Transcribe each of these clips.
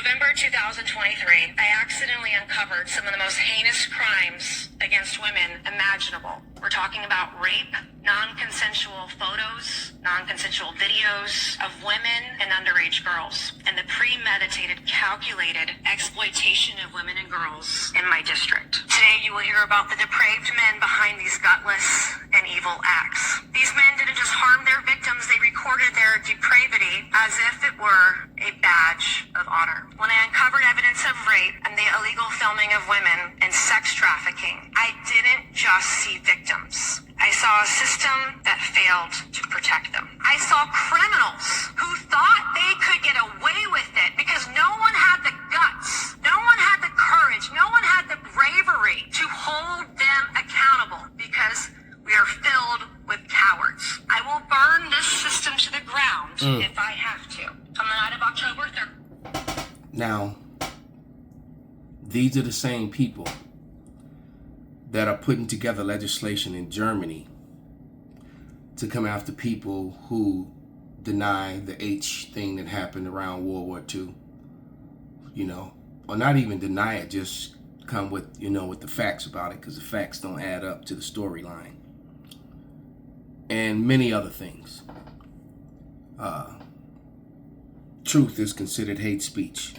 November 2023, I accidentally uncovered some of the most heinous crimes against women imaginable. We're talking about rape, non-consensual photos, non-consensual videos of women and underage girls, and the premeditated, calculated exploitation of women and girls in my district. Today, you will hear about the depraved men behind these gutless and evil acts. These men didn't just harm their victims, they recorded their depravity as if it were a badge of honor. When I uncovered evidence of rape and the illegal filming of women and sex trafficking, I didn't just see victims. I saw a system that failed to protect them. I saw criminals who thought they could get away with it because no one had the guts, no one had the courage, no one had the bravery to hold them accountable because we are filled with cowards. I will burn this system to the ground if I have to. On the night of October 3rd. Now, these are the same people that are putting together legislation in Germany to come after people who deny the H thing that happened around World War II. You know, or not even deny it, just come with, with the facts about it, because the facts don't add up to the storyline. And many other things. Truth is considered hate speech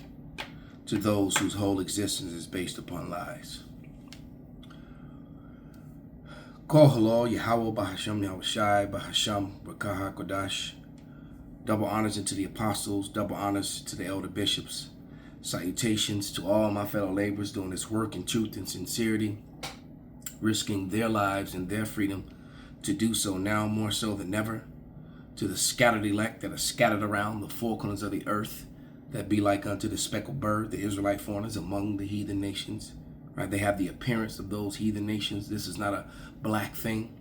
to those whose whole existence is based upon lies. Kol halal Yahweh Bahasham Yahushai Bahasham Rakah HaKodash. Double honors to the apostles, double honors to the elder bishops. Salutations to all my fellow laborers doing this work in truth and sincerity, risking their lives and their freedom to do so now more so than ever. To the scattered elect that are scattered around the four corners of the earth, that be like unto the speckled bird, the Israelite foreigners among the heathen nations. Right? They have the appearance of those heathen nations. This is not a black thing.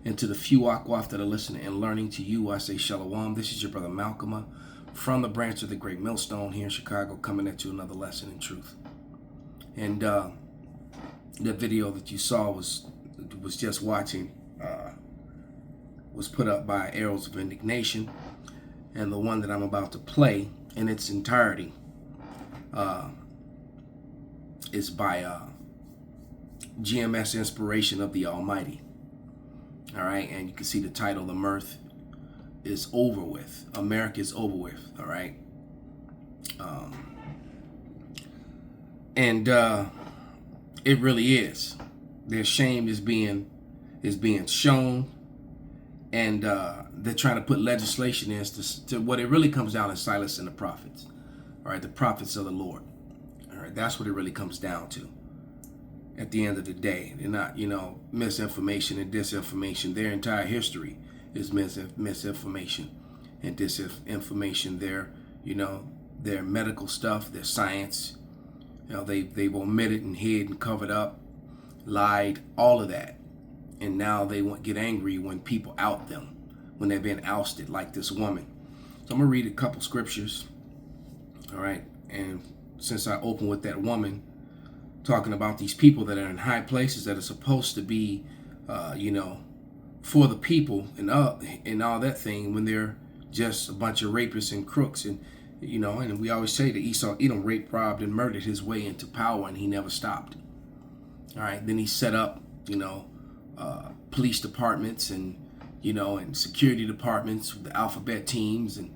And to the few Akwaf that are listening and learning, to you I say Shalom. This is your brother Malcolm from the branch of the Great Millstone here in Chicago, coming at you another lesson in truth. And the video that you saw was just watching. Was put up by Arrows of Indignation, and the one that I'm about to play in its entirety is by GMS Inspiration of the Almighty. All right, and you can see the title, "The Mirth is Over With." America is over with. All right, and it really is. Their shame is being shown. And they're trying to put legislation in to what it really comes down to, silencing the prophets. All right, the prophets of the Lord. All right, that's what it really comes down to. At the end of the day, they're not, misinformation and disinformation. Their entire history is misinformation and disinformation. Their medical stuff, their science. They've omitted and hid and covered up, lied, all of that. And now they get angry when people out them, when they've been ousted, like this woman. So I'm going to read a couple scriptures. All right. And since I opened with that woman, talking about these people that are in high places that are supposed to be, for the people and all that thing, when they're just a bunch of rapists and crooks. And, and we always say that Esau, Edom raped, robbed, and murdered his way into power, and he never stopped. All right. Then he set up, police departments and security departments with the alphabet teams and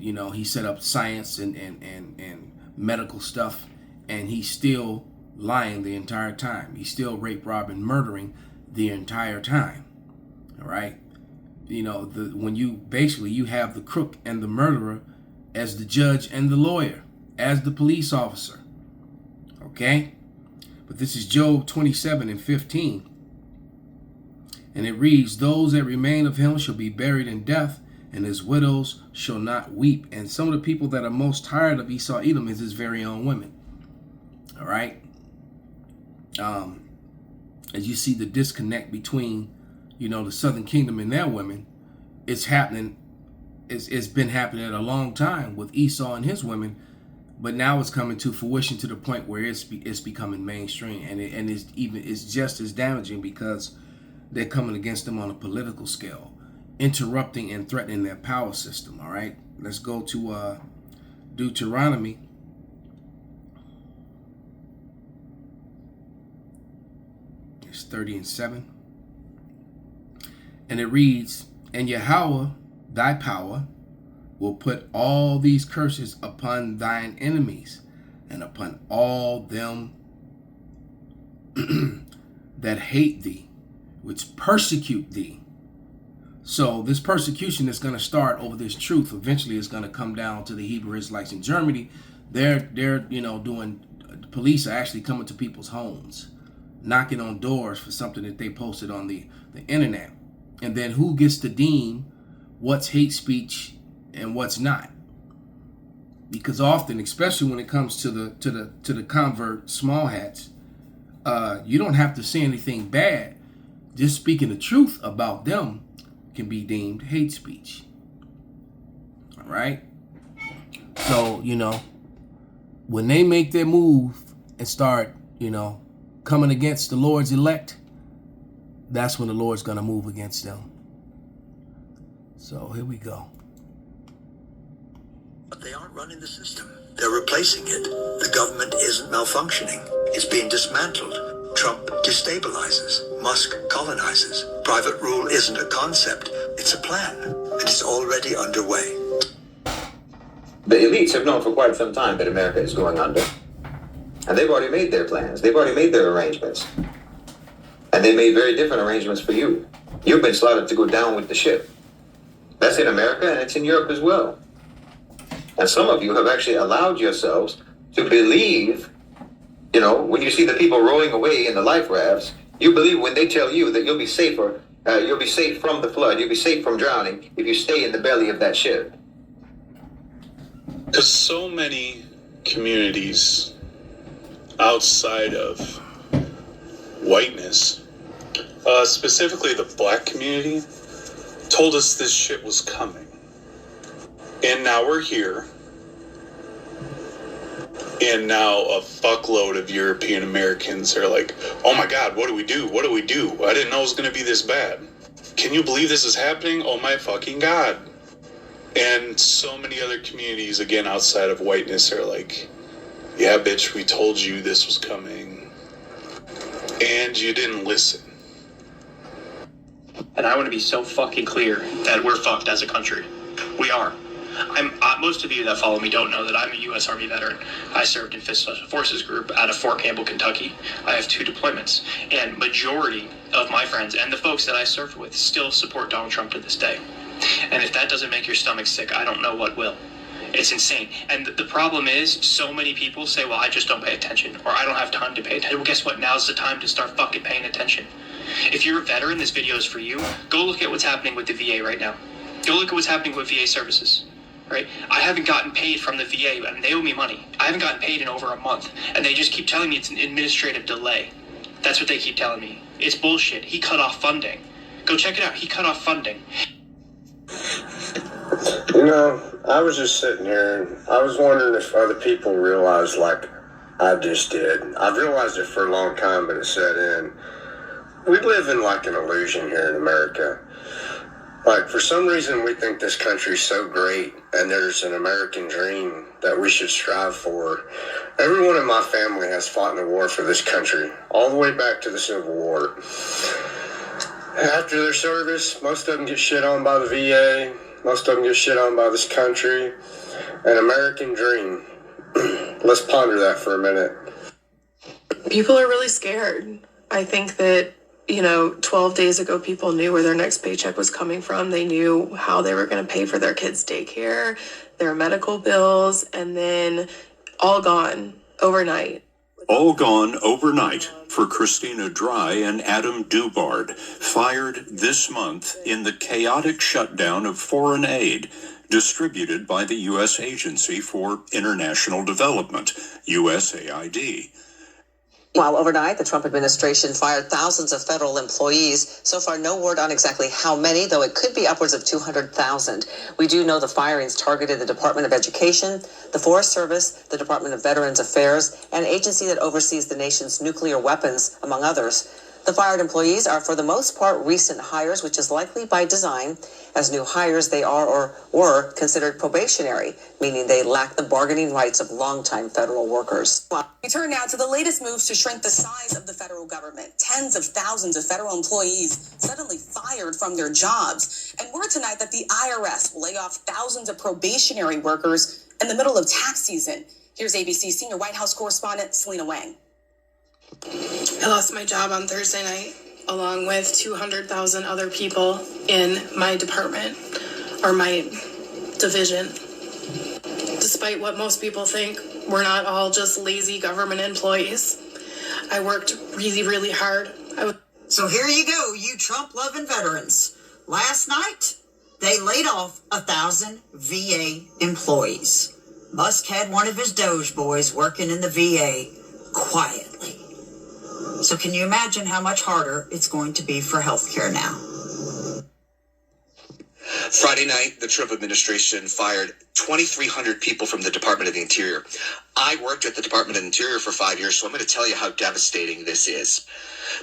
he set up science and medical stuff, and he's still lying the entire time. He's still rape, robbing, murdering the entire time. All right, when you have the crook and the murderer as the judge and the lawyer, as the police officer. Okay, but this is Job 27:15. And it reads, "Those that remain of him shall be buried in death, and his widows shall not weep." And some of the people that are most tired of Esau Edom is his very own women. All right. As you see the disconnect between, the Southern Kingdom and their women, it's happening. It's been happening a long time with Esau and his women, but now it's coming to fruition to the point where it's becoming mainstream, and it's just as damaging because they're coming against them on a political scale, interrupting and threatening their power system. All right, let's go to Deuteronomy It's 30 and 7. And it reads, and Yahweh, thy power, will put all these curses upon thine enemies and upon all them that hate thee, which persecute thee. So this persecution is going to start over this truth. Eventually it's going to come down to the Hebrew Israelites in Germany. They're doing, the police are actually coming to people's homes, knocking on doors for something that they posted on the internet. And then who gets to deem what's hate speech and what's not? Because often, especially when it comes to the convert small hats, you don't have to say anything bad. Just speaking the truth about them can be deemed hate speech. All right. So, when they make their move and start, coming against the Lord's elect, that's when the Lord's going to move against them. So here we go. But they aren't running the system. They're replacing it. The government isn't malfunctioning. It's being dismantled. Trump destabilizes. Musk colonizes. Private rule isn't a concept. It's a plan. And it's already underway. The elites have known for quite some time that America is going under. And they've already made their plans. They've already made their arrangements. And they made very different arrangements for you. You've been slotted to go down with the ship. That's in America and it's in Europe as well. And some of you have actually allowed yourselves to believe, when you see the people rowing away in the life rafts, you believe when they tell you that you'll be safer, you'll be safe from the flood, you'll be safe from drowning if you stay in the belly of that ship. Because so many communities outside of whiteness, specifically the black community, told us this shit was coming. And now we're here. And now a fuckload of European Americans are like, oh my God, what do we do? What do we do? I didn't know it was going to be this bad. Can you believe this is happening? Oh my fucking God. And so many other communities, again, outside of whiteness are like, yeah, bitch, we told you this was coming. And you didn't listen. And I want to be so fucking clear that we're fucked as a country. We are. Most of you that follow me don't know that I'm a U.S. Army veteran. I served in 5th Special Forces Group out of Fort Campbell, Kentucky. I have 2 deployments. And majority of my friends and the folks that I served with still support Donald Trump to this day. And if that doesn't make your stomach sick, I don't know what will. It's insane. And the problem is, so many people say, well, I just don't pay attention, or I don't have time to pay attention. Well, guess what? Now's the time to start fucking paying attention. If you're a veteran, this video is for you. Go look at what's happening with the VA right now. Go look at what's happening with VA services, right? I haven't gotten paid from the VA, and they owe me money. I haven't gotten paid in over a month, and they just keep telling me it's an administrative delay. That's what they keep telling me. It's bullshit. He cut off funding. Go check it out. He cut off funding. I was just sitting here and I was wondering if other people realized like I just did. I've realized it for a long time, but it set in. We live in like an illusion here in America. Like for some reason we think this country's so great and there's an American dream that we should strive for. Everyone in my family has fought in the war for this country, all the way back to the Civil War. After their service, most of them get shit on by the VA. Most of them get shit on by this country. An American dream. Let's ponder that for a minute. People are really scared. I think that, 12 days ago, people knew where their next paycheck was coming from. They knew how they were going to pay for their kids' daycare, their medical bills, and then all gone overnight. All gone overnight for Christina Dry and Adam Dubard, fired this month in the chaotic shutdown of foreign aid distributed by the U.S. Agency for International Development, USAID. While overnight, the Trump administration fired thousands of federal employees. So far, no word on exactly how many, though it could be upwards of 200,000. We do know the firings targeted the Department of Education, the Forest Service, the Department of Veterans Affairs, an agency that oversees the nation's nuclear weapons, among others. The fired employees are for the most part recent hires, which is likely by design. As new hires, they are or were considered probationary, meaning they lack the bargaining rights of longtime federal workers. We turn now to the latest moves to shrink the size of the federal government. Tens of thousands of federal employees suddenly fired from their jobs. And word tonight that the IRS will lay off thousands of probationary workers in the middle of tax season. Here's ABC senior White House correspondent Selena Wang. I lost my job on Thursday night, along with 200,000 other people in my department or my division. Despite what most people think, we're not all just lazy government employees. I worked really, really hard. So here you go, you Trump-loving veterans. Last night, they laid off 1,000 VA employees. Musk had one of his Doge boys working in the VA quietly. So can you imagine how much harder it's going to be for healthcare now? Friday night, the Trump administration fired 2,300 people from the Department of the Interior. I worked at the Department of the Interior for 5 years, so I'm going to tell you how devastating this is.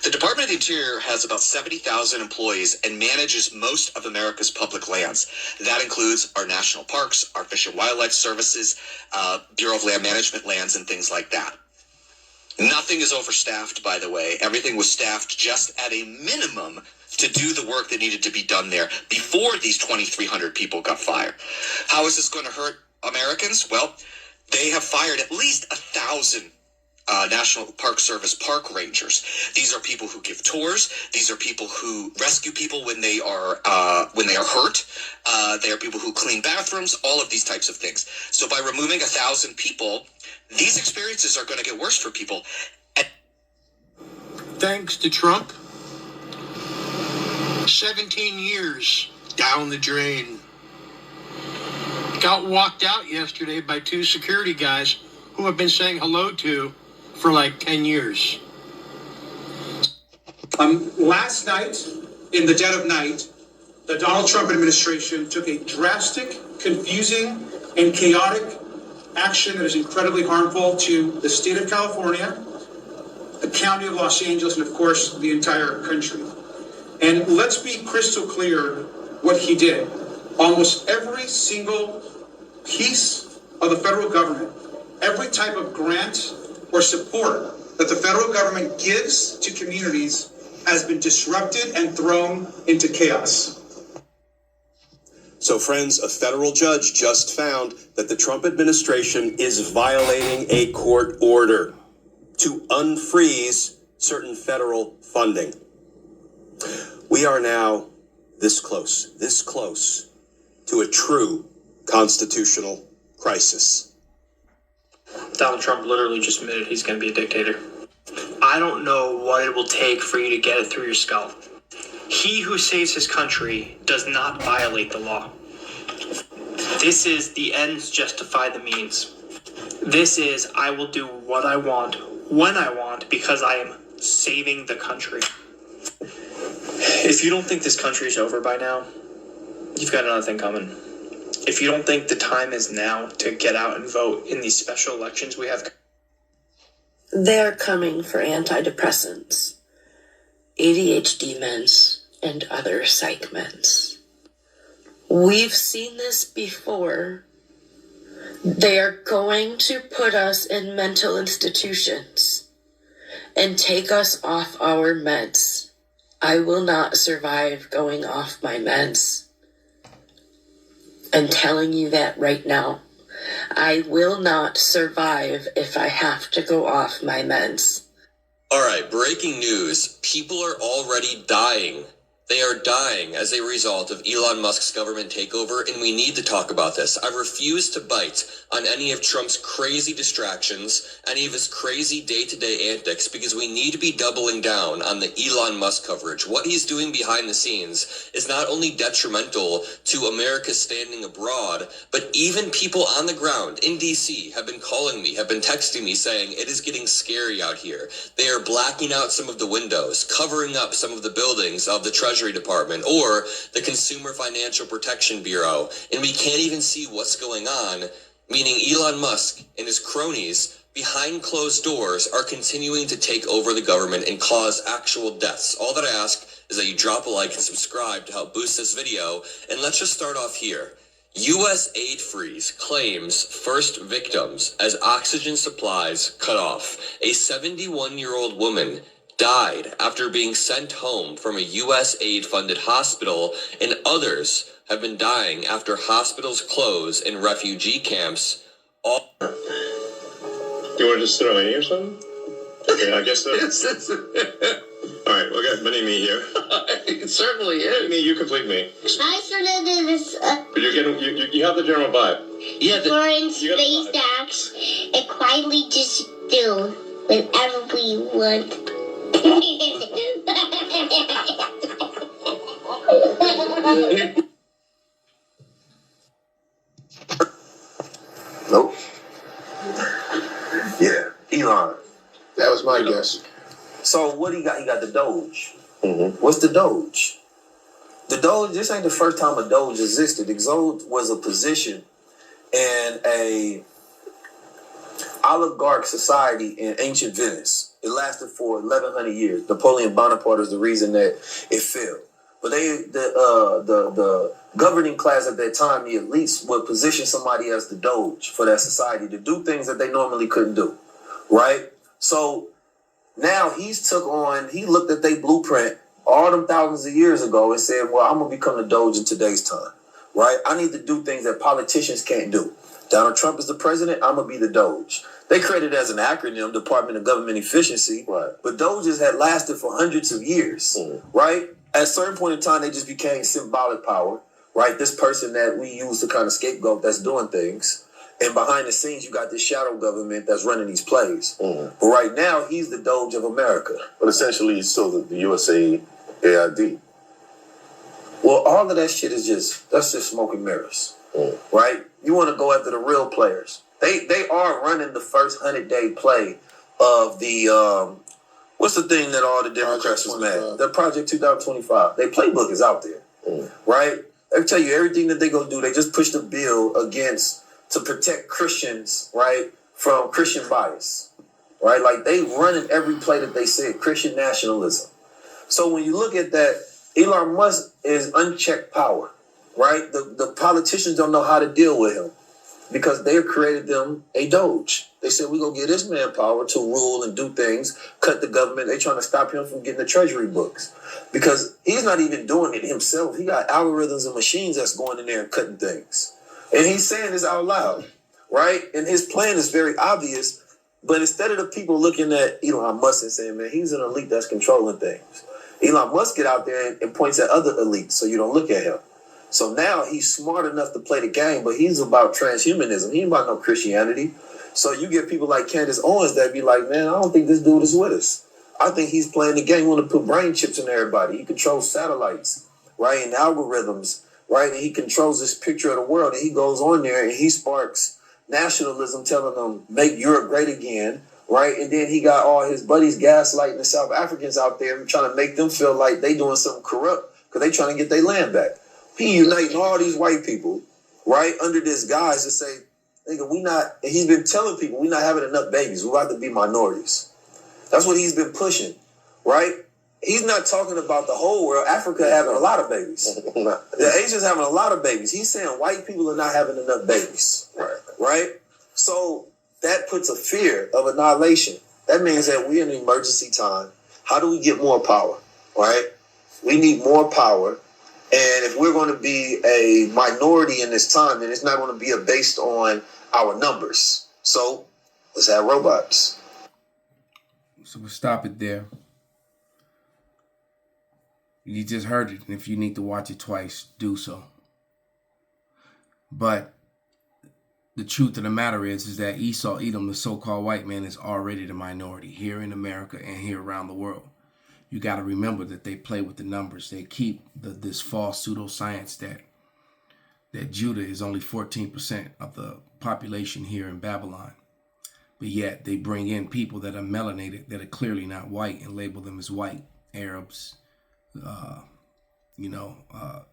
The Department of the Interior has about 70,000 employees and manages most of America's public lands. That includes our national parks, our Fish and Wildlife Services, Bureau of Land Management lands, and things like that. Nothing is overstaffed, by the way. Everything was staffed just at a minimum to do the work that needed to be done there before these 2,300 people got fired. How is this going to hurt Americans? Well, they have fired at least 1,000 National Park Service park rangers. These are people who give tours. These are people who rescue people when they are hurt. They are people who clean bathrooms. All of these types of things. So by removing 1,000 people, these experiences are going to get worse for people. Thanks to Trump, 17 years down the drain. Got walked out yesterday by 2 security guys who I've been saying hello to for like 10 years. Last night, in the dead of night, the Donald Trump administration took a drastic, confusing, and chaotic action that is incredibly harmful to the state of California, the county of Los Angeles, and of course, the entire country. And let's be crystal clear what he did. Almost every single piece of the federal government, every type of grant or support that the federal government gives to communities has been disrupted and thrown into chaos. So, friends, a federal judge just found that the Trump administration is violating a court order to unfreeze certain federal funding. We are now this close to a true constitutional crisis. Donald Trump literally just admitted he's going to be a dictator. I don't know what it will take for you to get it through your skull. He who saves his country does not violate the law. This is the ends justify the means. This is I will do what I want, when I want, because I am saving the country. If you don't think this country is over by now, you've got another thing coming. If you don't think the time is now to get out and vote in these special elections we have. They're coming for antidepressants, ADHD meds, and other psych meds. We've seen this before. They are going to put us in mental institutions and take us off our meds. I will not survive going off my meds. I'm telling you that right now. I will not survive if I have to go off my meds. All right, breaking news. People are already dying. They are dying as a result of Elon Musk's government takeover, and we need to talk about this. I refuse to bite on any of Trump's crazy distractions, any of his crazy day-to-day antics, because we need to be doubling down on the Elon Musk coverage. What he's doing behind the scenes is not only detrimental to America's standing abroad, but even people on the ground in D.C. have been calling me, have been texting me saying it is getting scary out here. They are blacking out some of the windows, covering up some of the buildings of the Treasury Department or the Consumer Financial Protection Bureau, and we can't even see what's going on, meaning Elon Musk and his cronies behind closed doors are continuing to take over the government and cause actual deaths. All that I ask is that you drop a like and subscribe to help boost this video. And let's just start off here. U.S. aid freeze claims first victims as oxygen supplies cut off. A 71-year-old woman died after being sent home from a U.S. aid-funded hospital, and others have been dying after hospitals close and refugee camps. You want to just sit on my knee or something? Okay, I guess so. All right, we got mini me here. It certainly is. Me, you complete me. I sort of did this. But you're getting, you have the general vibe. Yeah, We're in space acts and quietly just do whatever we want. Nope. Yeah, Elon. That was my guess. So what he got? He got the Doge. What's the Doge? The Doge, this ain't the first time a Doge existed. The Doge was a position in a oligarch society in ancient Venice. It lasted for 1,100 years. Napoleon Bonaparte is the reason that it fell. But the governing class at that time, the elites, would position somebody as the Doge for that society to do things that they normally couldn't do, right? So now he looked at their blueprint all them thousands of years ago and said, well, I'm going to become the Doge in today's time, right? I need to do things that politicians can't do. Donald Trump is the president, I'm going to be the Doge. They created it as an acronym, Department of Government Efficiency, right? But Doges had lasted for hundreds of years, right? At a certain point in time, they just became symbolic power, right? This person that we use to kind of scapegoat that's doing things. And behind the scenes, you got this shadow government that's running these plays. But right now, he's the Doge of America. But essentially, he's still the USA AID. Well, all of that shit is that's just smoke and mirrors, right? You want to go after the real players. They are running the first 100-day play of the, what's the thing that all the Democrats was mad? The Project 2025. Their playbook is out there, right? They tell you everything that they go do. They just push the bill to protect Christians, right, from Christian bias, right? Like they running every play that they said, Christian nationalism. So when you look at that, Elon Musk is unchecked power, right? The politicians don't know how to deal with him because they created them a Doge. They said, we're going to give this man power to rule and do things, cut the government. They're trying to stop him from getting the treasury books because he's not even doing it himself. He got algorithms and machines that's going in there and cutting things. And he's saying this out loud, right? And his plan is very obvious. But instead of the people looking at Elon Musk and saying, man, he's an elite that's controlling things, Elon Musk get out there and points at other elites so you don't look at him. So now he's smart enough to play the game, but he's about transhumanism. He ain't about no Christianity. So you get people like Candace Owens that be like, man, I don't think this dude is with us. I think he's playing the game. He want to put brain chips in everybody. He controls satellites, right, and algorithms, right? And he controls this picture of the world. And he goes on there and he sparks nationalism, telling them, make Europe great again, right? And then he got all his buddies gaslighting the South Africans out there and trying to make them feel like they doing something corrupt because they trying to get their land back. He uniting all these white people, right, under this guise to say, nigga, and he's been telling people we not having enough babies. We're about to be minorities. That's what he's been pushing, right? He's not talking about the whole world. Africa having a lot of babies. The Asians having a lot of babies. He's saying white people are not having enough babies, right? So that puts a fear of annihilation. That means that we're in an emergency time. How do we get more power, right? We need more power. And if we're going to be a minority in this time, then it's not going to be based on our numbers. So let's have robots. So we'll stop it there. You just heard it. And if you need to watch it twice, do so. But the truth of the matter is that Esau Edom, the so-called white man, is already the minority here in America and here around the world. You got to remember that they play with the numbers. They keep this false pseudoscience that Judah is only 14% of the population here in Babylon. But yet they bring in people that are melanated, that are clearly not white, and label them as white. Arabs,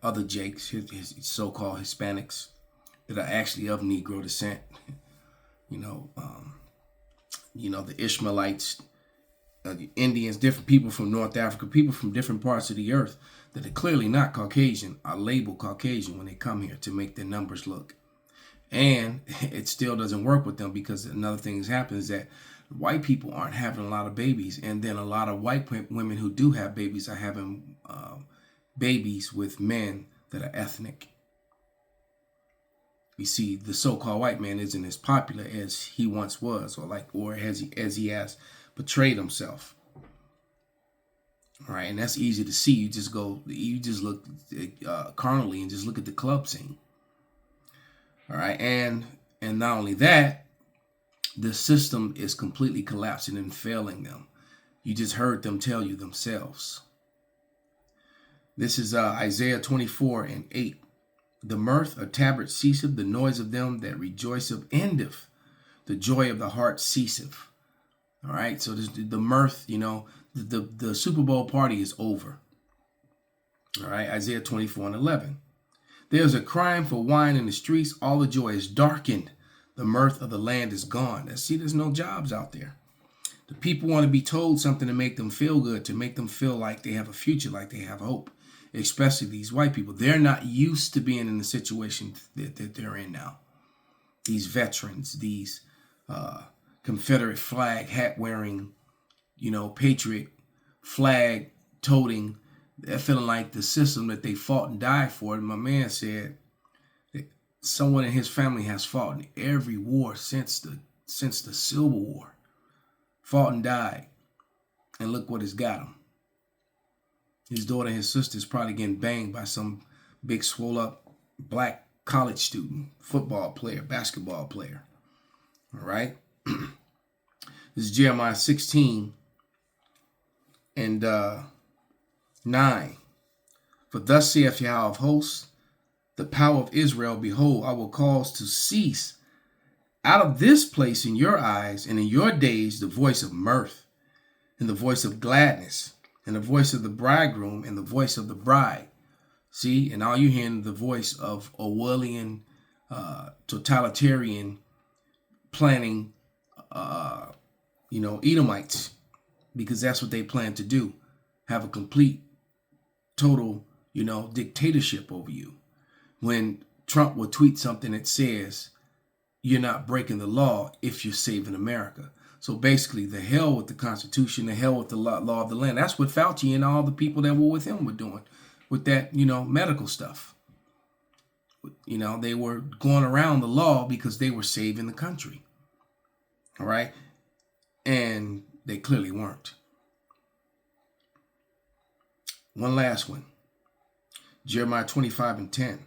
other Jakes, his so-called Hispanics that are actually of Negro descent. the Ishmaelites, the Indians, different people from North Africa, people from different parts of the earth that are clearly not Caucasian are labeled Caucasian when they come here to make their numbers look. And it still doesn't work with them, because another thing that's happened is that white people aren't having a lot of babies. And then a lot of white women who do have babies are having babies with men that are ethnic. You see, the so-called white man isn't as popular as he once was, or as he has portrayed himself. All right, and that's easy to see. You just look carnally and just look at the club scene. All right, and not only that, the system is completely collapsing and failing them. You just heard them tell you themselves. This is Isaiah 24:8. The mirth of tabret ceaseth, the noise of them that rejoiceth endeth, the joy of the heart ceaseth. All right, so the mirth, the Super Bowl party is over. All right, Isaiah 24:11. There's a crying for wine in the streets, all the joy is darkened, the mirth of the land is gone. See, there's no jobs out there. The people want to be told something to make them feel good, to make them feel like they have a future, like they have hope. Especially these white people. They're not used to being in the situation that they're in now. These veterans, these Confederate flag hat wearing, patriot flag toting, they're feeling like the system that they fought and died for. And my man said that someone in his family has fought in every war since the Civil War. Fought and died. And look what it's got him. His daughter and his sister's probably getting banged by some big swole up black college student, football player, basketball player. All right. This is Jeremiah 16 and 9. For thus saith Yahweh of hosts, the power of Israel, behold, I will cause to cease out of this place in your eyes and in your days the voice of mirth and the voice of gladness, and the voice of the bridegroom and the voice of the bride. See, and all you're hearing the voice of Orwellian, totalitarian planning, Edomites, because that's what they plan to do. Have a complete, total, dictatorship over you. When Trump will tweet something that says, you're not breaking the law if you're saving America. So basically, the hell with the Constitution, the hell with the law of the land. That's what Fauci and all the people that were with him were doing with that, medical stuff. They were going around the law because they were saving the country. All right. And they clearly weren't. One last one. Jeremiah 25:10.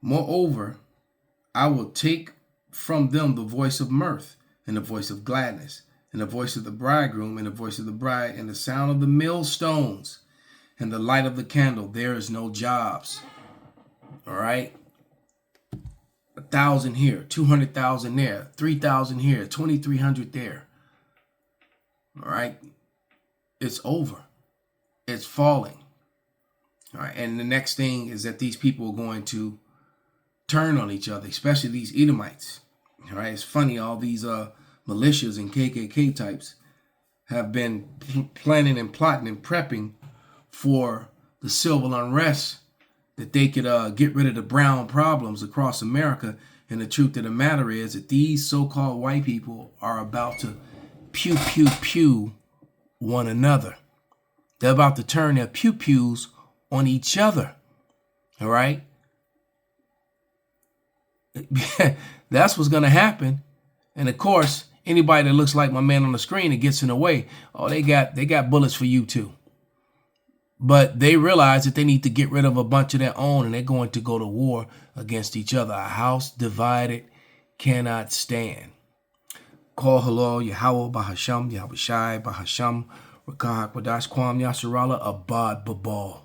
Moreover, I will take from them the voice of mirth, and the voice of gladness, and the voice of the bridegroom, and the voice of the bride, and the sound of the millstones, and the light of the candle. There is no jobs. All right? 1,000 here, 200,000 there, 3,000 here, 2,300 there. All right? It's over. It's falling. All right? And the next thing is that these people are going to turn on each other, especially these Edomites. All right, it's funny, all these militias and KKK types have been planning and plotting and prepping for the civil unrest, that they could get rid of the brown problems across America. And the truth of the matter is that these so-called white people are about to pew, pew, pew one another. They're about to turn their pew pews on each other. All right? That's what's going to happen. And of course, anybody that looks like my man on the screen that gets in the way, they got bullets for you too. But they realize that they need to get rid of a bunch of their own, and they're going to go to war against each other. A house divided cannot stand. Call hello, Yahweh Bahasham, Yahweh Shai Bahasham, Rakah Kwadash Kwam Yasharala Abad Babal.